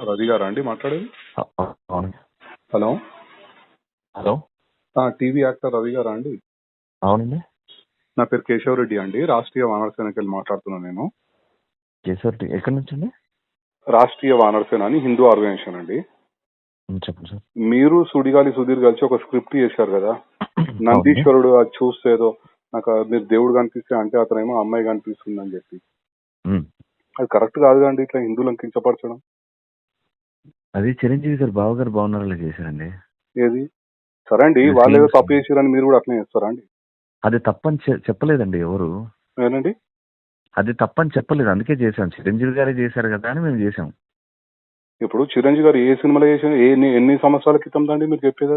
రవి గారా అండి మాట్లాడేది? అవును. Hello hello, TV actor Ravi గారా అండి? అవునండి. నా పేరు కేశవరెడ్డి అండి, రాష్ట్రీయ వానర సేనకి వెళ్ళి మాట్లాడుతున్నాను నేను. కేసరి ఎక్కడి నుంచి అండి? రాష్ట్రీయ వానర సేన అని హిందూ ఆర్గనైజేషన్ అండి. చెప్పండి సార్. మీరు సుడిగాలి సుధీర్ కలిసి ఒక స్క్రిప్ట్ చేశారు కదా, అవునండి. నందీశ్వరుడు అది చూస్తే ఏదో నాకు మీరు దేవుడు కనిపిస్తే అంటే అతనేమో అమ్మాయి కనిపిస్తుంది అని చెప్పి, అది కరెక్ట్ కాదు అండి ఇట్లా హిందువులను కించపరచడం. అది చిరంజీవి గారు బావగారు బాగున్నారని చేశారండి. ఏది సరే అండి, వాళ్ళు ఏదో తప్పు చేశారని మీరు కూడా అట్లనే చేస్తారా అండి? అది తప్పని చెప్పలేదండి ఎవరు. ఏనండి? అది తప్పని చెప్పలేదు, అందుకే చేశాం. చిరంజీవి గారే చేశారు కదా అని మేము చేశాం. ఇప్పుడు చిరంజీవి గారు ఏ సినిమాలో చేసిన ఎన్ని సంవత్సరాల క్రితం అండి మీరు చెప్పేది?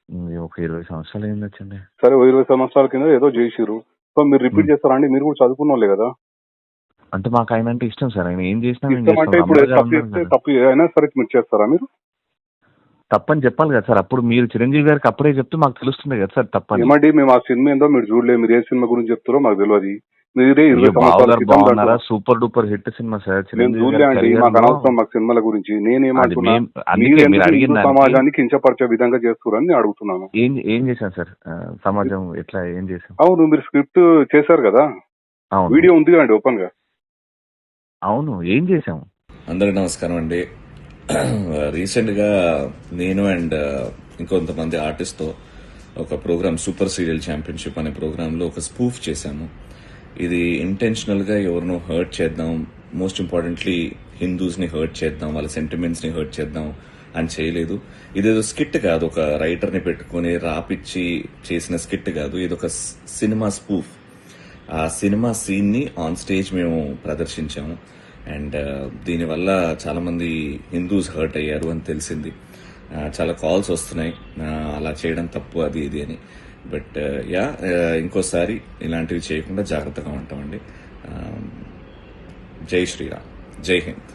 అది ఒక 20 సంవత్సరాలు ఏం వచ్చండి. సరే 20 సంవత్సరాల కింద ఏదో చేసిరు, సో మీరు రిపీట్ చేస్తారా అండి? మీరు కూడా చదువుకున్న వాళ్ళే కదా. అంటే మాకు ఆయన అంటే ఇష్టం సార్, ఆయన ఏం చేసినా మేము ఇష్టం అంటే చేస్తాం. ఇప్పుడు అమ్మగారు తప్పు ఉన్నారు చేస్తే కదా. తప్పు అయినా సరే మీరు చేస్తారా? మీరు తప్పని చెప్పాలి కదా సార్. అప్పుడు మీరు చిరంజీవి గారికి అప్పుడే చెప్తే మాకు తెలుస్తుంది కదా సార్ తప్పని. ఏమండి, మేము ఆ సినిమా ఏందో మీరు చూడలేదు, మీరు ఏ సినిమా గురించి చెప్తారో మాకు తెలియదు. మీరే 20 సంవత్సరాల బావగారు క్రితం బాగున్నారా దాంట్లో super duper hit cinema sir. మేము చిరంజీవి చూడలే గారి అండి, career మాకు లో అనవసరం మాకు సినిమాల గురించి. నేనేమంటున్నా, అందుకే మీరు మీరు అడిగిన హిందూ దానికి సమాజాన్ని కించపరిచే విధంగా చేస్తున్నారని నేను అడుగుతున్నాను. ఏం చేశాం సార్? సమాజం ఎట్లా ఏం చేశాం? అవును, మీరు స్క్రిప్ట్ చేశారు కదా, అవును, వీడియో ఉంది కదండి ఓపెన్ గా. అవును, ఏం చేశాం? అందరికి నమస్కారం అండి. రీసెంట్గా నేను అండ్ ఇంకొంతమంది ఆర్టిస్ట్తో ఒక ప్రోగ్రామ్ సూపర్ సీరియల్ ఛాంపియన్షిప్ అనే ప్రోగ్రాంలో ఒక స్పూఫ్ చేశాము. ఇది ఇంటెన్షనల్గా ఎవరినో హర్ట్ చేద్దాం, మోస్ట్ ఇంపార్టెంట్లీ హిందూస్ని హర్ట్ చేద్దాం, వాళ్ళ సెంటిమెంట్స్ని హర్ట్ చేద్దాం అని చేయలేదు. ఇదేదో స్కిట్ కాదు, ఒక రైటర్ని పెట్టుకుని రాపిచ్చి చేసిన స్కిట్ కాదు. ఇది ఒక సినిమా స్పూఫ్. ఆ సినిమా సీన్ని ఆన్ స్టేజ్ మేము ప్రదర్శించాము. అండ్ దీనివల్ల చాలా మంది హిందూస్ హర్ట్ అయ్యారు అని తెలిసింది. చాలా కాల్స్ వస్తున్నాయి అలా చేయడం తప్పు అది ఇది అని. బట్ ఇంకోసారి ఇలాంటివి చేయకుండా జాగ్రత్తగా ఉంటామండి. జై శ్రీరామ్, జై హింద్.